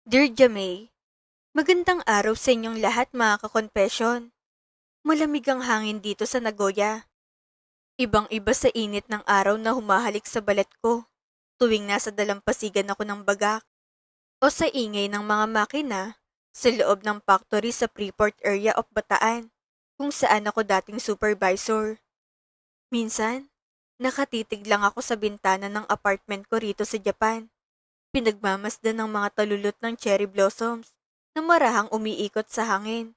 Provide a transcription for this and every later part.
Dear Jamay, magandang araw sa inyong lahat mga kakonfesyon. Malamig ang hangin dito sa Nagoya. Ibang-iba sa init ng araw na humahalik sa balat ko tuwing nasa dalampasigan ako ng bagak o sa ingay ng mga makina sa loob ng factory sa Freeport area of Bataan kung saan ako dating supervisor. Minsan, nakatitig lang ako sa bintana ng apartment ko rito sa Japan. Pinagmamasdan ng mga talulot ng cherry blossoms na marahang umiikot sa hangin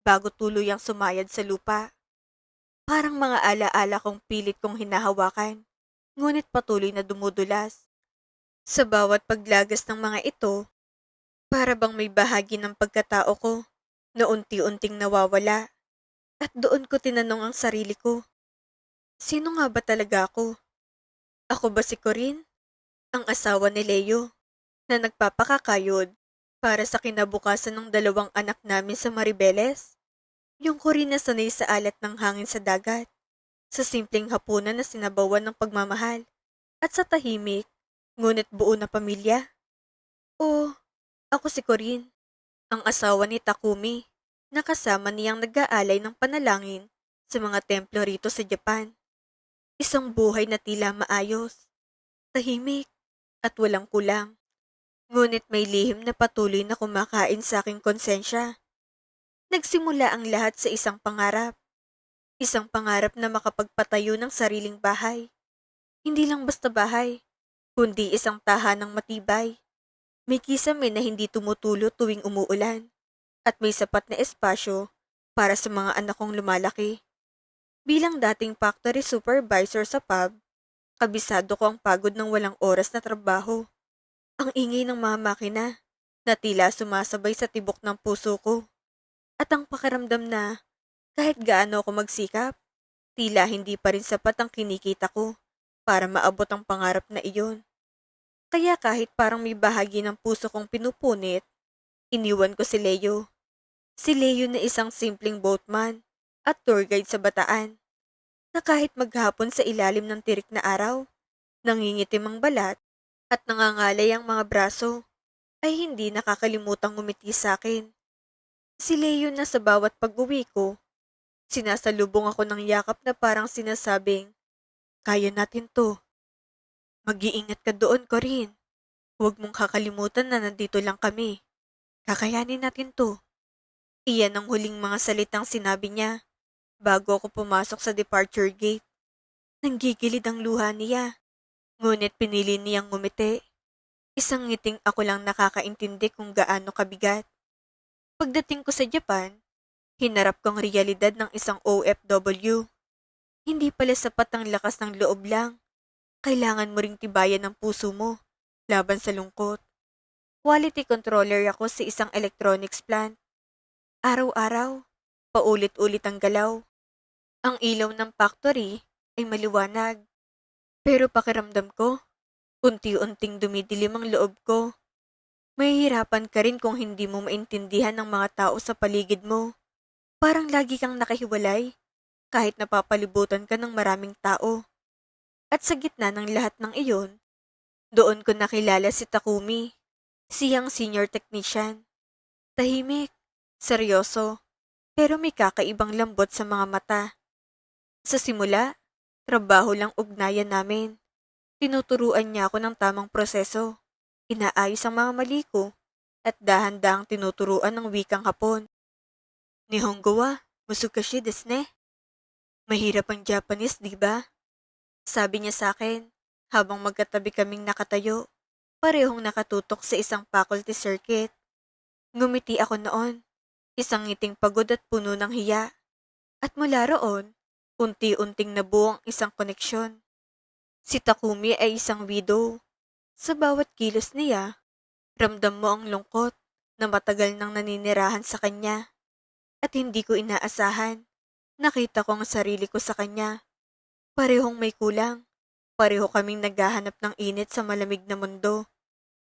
bago tuluyang sumayad sa lupa. Parang mga alaala kong pilit kong hinahawakan, ngunit patuloy na dumudulas. Sa bawat paglagas ng mga ito, para bang may bahagi ng pagkatao ko na unti-unting nawawala. At doon ko tinanong ang sarili ko, sino nga ba talaga ako? Ako ba si Corinne, ang asawa ni Leo, na nagpapakakayod para sa kinabukasan ng dalawang anak namin sa Maribeles? Yung Corinne na sanay sa alat ng hangin sa dagat, sa simpleng hapunan na sinabawan ng pagmamahal, at sa tahimik, ngunit buo na pamilya? O ako si Corinne, ang asawa ni Takumi, na kasama niyang nag-aalay ng panalangin sa mga templo rito sa Japan. Isang buhay na tila maayos, tahimik, at walang kulang. Ngunit may lihim na patuloy na kumakain sa aking konsensya. Nagsimula ang lahat sa isang pangarap. Isang pangarap na makapagpatayo ng sariling bahay. Hindi lang basta bahay, kundi isang tahanang matibay. May kisame na hindi tumutulo tuwing umuulan. At may sapat na espasyo para sa mga anak kong lumalaki. Bilang dating factory supervisor sa pub, kabisado ko ang pagod ng walang oras na trabaho. Ang ingay ng mga makina na tila sumasabay sa tibok ng puso ko. At ang pakiramdam na kahit gaano ako magsikap, tila hindi pa rin sapat ang kinikita ko para maabot ang pangarap na iyon. Kaya kahit parang may bahagi ng puso kong pinupunit, iniwan ko si Leo. Si Leo na isang simpleng boatman at tour guide sa Bataan, na kahit maghapon sa ilalim ng tirik na araw, nangingitim ang balat at nangangalay ang mga braso, ay hindi nakakalimutang ngumiti sa akin. Si Leo na sa bawat pag-uwi ko, sinasalubong ako ng yakap na parang sinasabing, kaya natin to. Mag-iingat ka doon, Corinne. Huwag mong kakalimutan na nandito lang kami. Kakayanin natin to. Iyan ang huling mga salitang sinabi niya bago ako pumasok sa departure gate. Nanggigilid ang luha niya, ngunit pinili niyang ngumiti. Isang ngiting ako lang nakakaintindi kung gaano kabigat. Pagdating ko sa Japan, hinarap ko ang realidad ng isang OFW. Hindi pala sapat ang lakas ng loob lang. Kailangan mo ring tibayan ang puso mo laban sa lungkot. Quality controller ako sa isang electronics plant. Araw-araw, paulit-ulit ang galaw. Ang ilaw ng factory ay maliwanag. Pero pakiramdam ko, unti-unting dumidilim ang loob ko. Mahihirapan ka rin kung hindi mo maintindihan ng mga tao sa paligid mo. Parang lagi kang nakahiwalay, kahit napapalibutan ka ng maraming tao. At sa gitna ng lahat ng iyon, doon ko nakilala si Takumi, siyang senior technician. Tahimik, seryoso, pero may kakaibang lambot sa mga mata. Sa simula, trabaho lang ugnayan namin. Tinuturuan niya ako ng tamang proseso. Inaayos ang mga mali ko at dahan-dahang tinuturuan ng wikang Hapon. Nihongo wa musukashi desu ne. Mahirap ang Japanese, di ba? Sabi niya sa akin habang magkatabi kaming nakatayo, parehong nakatutok sa isang faculty circuit. Ngumiti ako noon, isang ngiting pagod at puno ng hiya. At mula roon, unti-unting nabuo ang isang koneksyon. Si Takumi ay isang widow. Sa bawat kilos niya, ramdam mo ang lungkot na matagal nang naninirahan sa kanya. At hindi ko inaasahan. Nakita ko ang sarili ko sa kanya. Parehong may kulang. Pareho kaming naghahanap ng init sa malamig na mundo.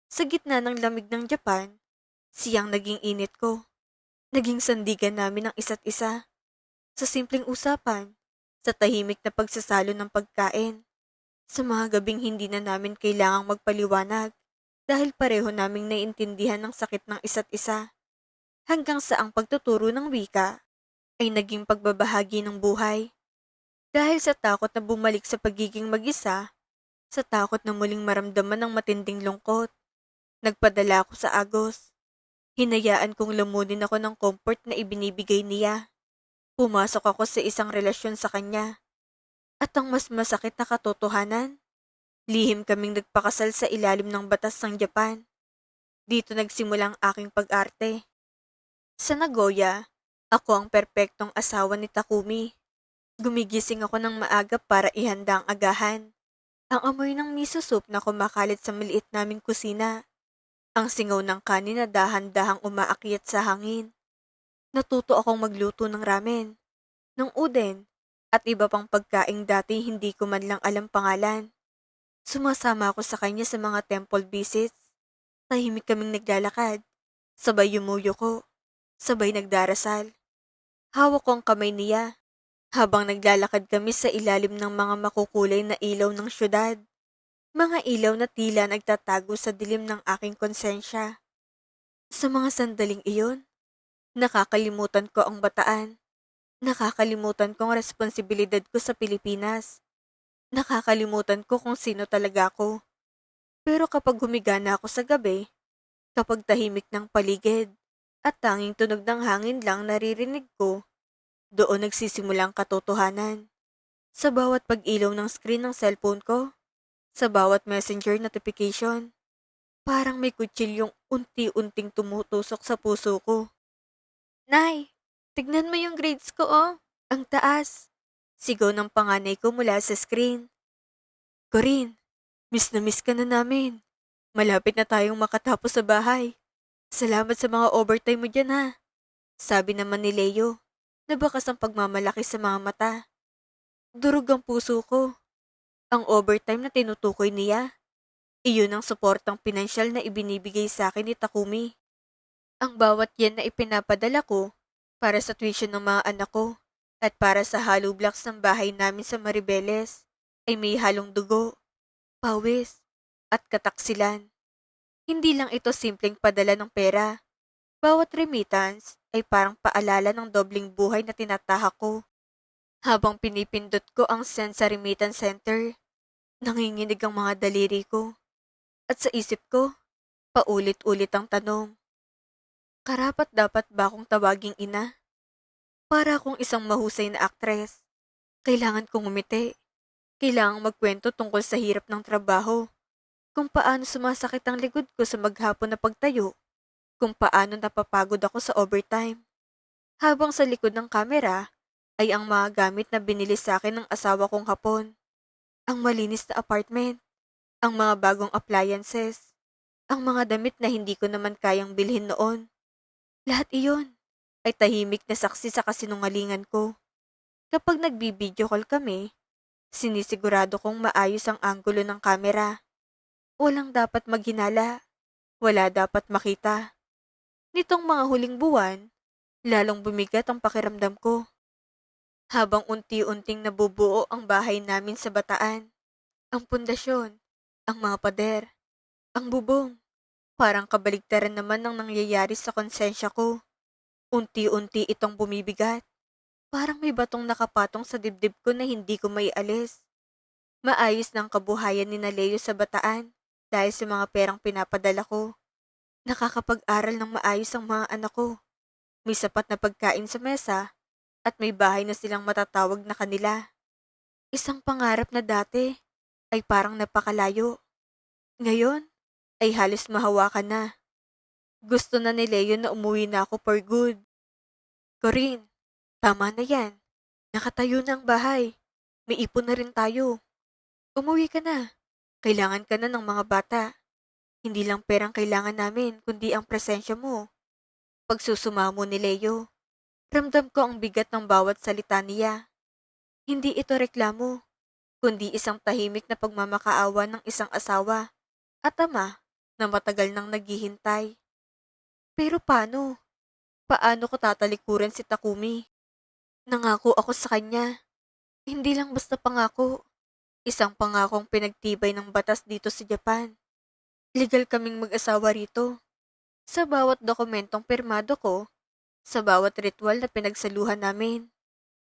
Sa gitna ng lamig ng Japan, siyang naging init ko. Naging sandigan namin ang isa't isa. Sa simpleng usapan, sa tahimik na pagsasalo ng pagkain, sa mga gabing hindi na namin kailangang magpaliwanag. dahil pareho naming naiintindihan ng sakit ng isa't isa. Hanggang sa ang pagtuturo ng wika ay naging pagbabahagi ng buhay. Dahil sa takot na bumalik sa pagiging mag-isa, sa takot na muling maramdaman ng matinding lungkot, nagpadala ako sa Agos. Hinayaan kong lamunin ako ng comfort na ibinibigay niya. Pumasok ako sa isang relasyon sa kanya. At ang mas masakit na katotohanan, lihim kaming nagpakasal sa ilalim ng batas ng Japan. Dito nagsimula ang aking pag-arte. Sa Nagoya, ako ang perpektong asawa ni Takumi. Gumigising ako ng maaga para ihanda ang agahan. Ang amoy ng miso soup na kumakalat sa maliit naming kusina. Ang singaw ng kanin na dahan-dahang umaakyat sa hangin. Natuto akong magluto ng ramen, ng uden, at iba pang pagkaing dati hindi ko man lang alam pangalan. Sumasama ako sa kanya sa mga temple visits. Tahimik kaming naglalakad. Sabay yumuyo ko. Sabay nagdarasal. Hawak ko ang kamay niya. Habang naglalakad kami sa ilalim ng mga makukulay na ilaw ng syudad. Mga ilaw na tila nagtatago sa dilim ng aking konsensya. Sa mga sandaling iyon, nakakalimutan ko ang bataan. Nakakalimutan ko ang responsibilidad ko sa Pilipinas. Nakakalimutan ko kung sino talaga ako. Pero kapag humiga na ako sa gabi, kapag tahimik ng paligid, at tanging tunog ng hangin lang naririnig ko, doon nagsisimula ang katotohanan. Sa bawat pag-ilaw ng screen ng cellphone ko, sa bawat messenger notification, parang may kutsilyong unti-unting tumutusok sa puso ko. Nay, tignan mo yung grades ko oh. Ang taas. Sigaw ng panganay ko mula sa screen. Corinne, miss na miss ka na namin. Malapit na tayong makatapos sa bahay. Salamat sa mga overtime mo dyan ha. Sabi naman ni Leo, na bakas ang pagmamalaki sa mga mata. Durog ang puso ko. Ang overtime na tinutukoy niya. Iyon ang suportang pinansyal na ibinibigay sa akin ni Takumi. Ang bawat yen na ipinapadala ko para sa tuition ng mga anak ko at para sa hollow blocks ng bahay namin sa Maribeles ay may halong dugo, pawis, at kataksilan. Hindi lang ito simpleng padala ng pera. Bawat remittance ay parang paalala ng dobling buhay na tinatahak ko. Habang pinipindot ko ang send sa remittance center, nanginginig ang mga daliri ko. At sa isip ko, paulit-ulit ang tanong. Karapat dapat ba akong tawaging ina? Para akong isang mahusay na aktres. Kailangan kong umiti. Kailangang magkwento tungkol sa hirap ng trabaho. Kung paano sumasakit ang likod ko sa maghapon na pagtayo. Kung paano napapagod ako sa overtime. Habang sa likod ng kamera ay ang mga gamit na binili sa akin ng asawa kong Hapon. Ang malinis na apartment. Ang mga bagong appliances. Ang mga damit na hindi ko naman kayang bilhin noon. Lahat iyon ay tahimik na saksi sa kasinungalingan ko. Kapag nagbibideo call kami, sinisigurado kong maayos ang anggulo ng kamera. Walang dapat maghinala. Wala dapat makita. Nitong mga huling buwan, lalong bumigat ang pakiramdam ko. Habang unti-unting nabubuo ang bahay namin sa Bataan, ang pundasyon, ang mga pader, ang bubong, parang kabaligtaran naman ng nangyayari sa konsensya ko. Unti-unti itong bumibigat. Parang may batong nakapatong sa dibdib ko na hindi ko maialis. Maayos ng kabuhayan ni Naleo sa Bataan dahil sa mga perang pinapadala ko. Nakakapag-aral ng maayos ang mga anak ko. May sapat na pagkain sa mesa at may bahay na silang matatawag na kanila. Isang pangarap na dati ay parang napakalayo. Ngayon ay halos mahawakan na. Gusto na ni Leo na umuwi na ako for good. Corinne, tama na yan. Nakatayo na ang bahay. May ipon na rin tayo. Umuwi ka na. Kailangan ka na ng mga bata. Hindi lang perang kailangan namin, kundi ang presensya mo. Pagsusuma mo ni Leo, ramdam ko ang bigat ng bawat salita niya. Hindi ito reklamo, kundi isang tahimik na pagmamakaawa ng isang asawa at ama na matagal nang naghihintay. Pero paano? Paano ko tatalikuran si Takumi? Nangako ako sa kanya. Hindi lang basta pangako. Isang pangakong pinagtibay ng batas dito sa Japan. Legal kaming mag-asawa rito. Sa bawat dokumentong pirmado ko, sa bawat ritual na pinagsaluhan namin,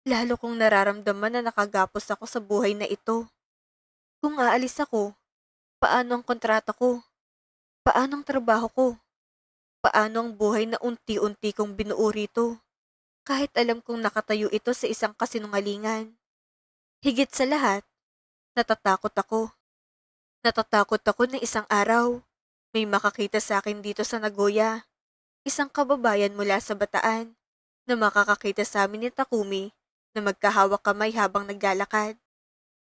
lalo kong nararamdaman na nakagapos ako sa buhay na ito. Kung aalis ako, paano ang kontrata ko? Paano ang trabaho ko? Paano ang buhay na unti-unti kong binuo rito? Kahit alam kong nakatayo ito sa isang kasinungalingan. Higit sa lahat, natatakot ako. Natatakot ako na isang araw, may makakita sa akin dito sa Nagoya. Isang kababayan mula sa Bataan na makakakita sa amin ni Takumi na magkahawak kamay habang naglalakad.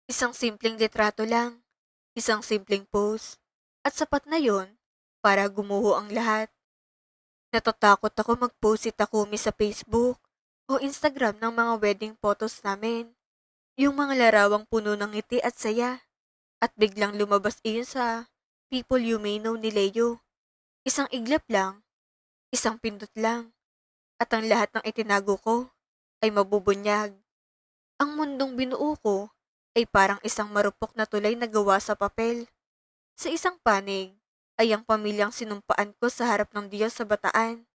Isang simpleng litrato lang, isang simpleng pose, at sapat na yon para gumuho ang lahat. Natatakot ako mag-post si Takumi sa Facebook o Instagram ng mga wedding photos namin. Yung mga larawang puno ng ngiti at saya. At biglang lumabas iyon sa People You May Know ni Leo. Isang iglap lang, isang pindot lang, at ang lahat ng itinago ko ay mabubunyag. Ang mundong binuo ko ay parang isang marupok na tulay na gawa sa papel. Sa isang panig ay ang pamilyang sinumpaan ko sa harap ng Diyos sa Bataan.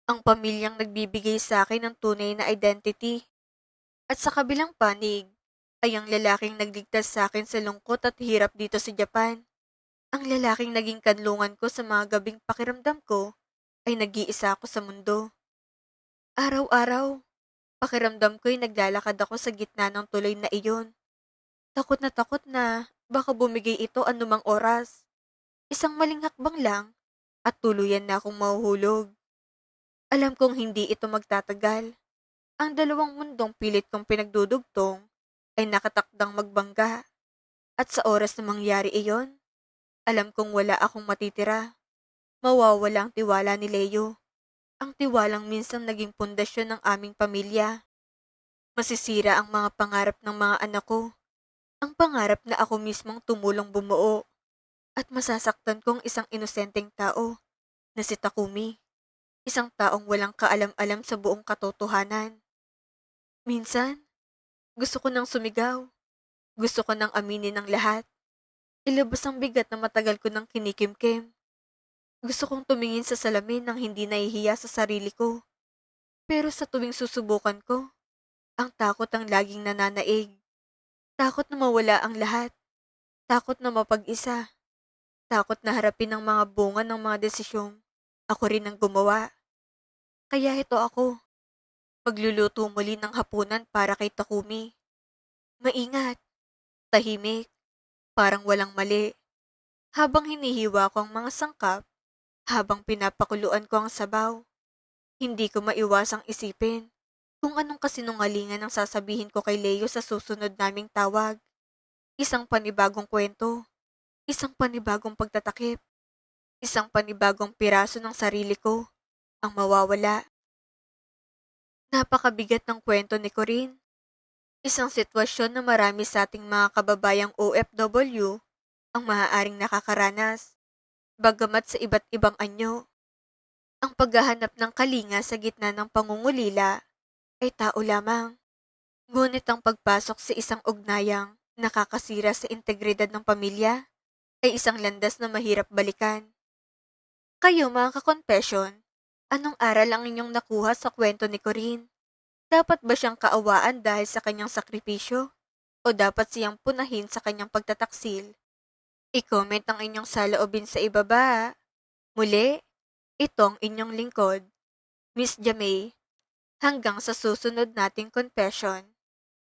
Ang pamilyang nagbibigay sa akin ng tunay na identity. At sa kabilang panig ay ang lalaking nagligtas sa akin sa lungkot at hirap dito sa Japan. Ang lalaking naging kanlungan ko sa mga gabing pakiramdam ko ay nag-iisa ako sa mundo. Araw-araw, pakiramdam ko'y naglalakad ako sa gitna ng tuloy na iyon. Takot na baka bumigay ito anumang oras. Isang maling hakbang lang at tuluyan na akong mahuhulog. Alam kong hindi ito magtatagal. Ang dalawang mundong pilit kong pinagdudugtong ay nakatakdang magbangga. At sa oras na mangyari iyon, alam kong wala akong matitira. Mawawala ang tiwala ni Leo. Ang tiwalang minsan naging pundasyon ng aming pamilya. Masisira ang mga pangarap ng mga anak ko. Ang pangarap na ako mismong tumulong bumuo. At masasaktan kong isang inosenteng tao na si Takumi. Isang taong walang kaalam-alam sa buong katotohanan. Minsan, gusto ko nang sumigaw. Gusto ko nang aminin ng lahat. Ilabas ang bigat na matagal ko nang kinikimkim. Gusto kong tumingin sa salamin nang hindi nahihiya sa sarili ko. Pero sa tuwing susubukan ko, ang takot ang laging nananaig. Takot na mawala ang lahat. Takot na mapag-isa. Takot na harapin ang mga bunga ng mga desisyong ako rin ang gumawa. Kaya ito ako. Magluluto muli ng hapunan para kay Takumi. Maingat, tahimik, parang walang mali. Habang hinihiwa ko ang mga sangkap, habang pinapakuluan ko ang sabaw, hindi ko maiwasang isipin kung anong kasinungalingan ang sasabihin ko kay Leo sa susunod naming tawag. Isang panibagong kwento, isang panibagong pagtatakip, isang panibagong piraso ng sarili ko ang mawawala. Napakabigat ng kwento ni Corinne. Isang sitwasyon na marami sa ating mga kababayang OFW ang maaaring nakakaranas, bagamat sa iba't ibang anyo. Ang paghahanap ng kalinga sa gitna ng pangungulila ay tao lamang. Ngunit ang pagpasok sa isang ugnayang nakakasira sa integridad ng pamilya ay isang landas na mahirap balikan. Kayo mga ka-confession, anong aral ang inyong nakuha sa kwento ni Corinne? Dapat ba siyang kaawaan dahil sa kanyang sakripisyo? O dapat siyang punahin sa kanyang pagtataksil? I-comment ang inyong saloobin sa ibaba. Muli, itong inyong lingkod, Miss Jamay. Hanggang sa susunod nating confession.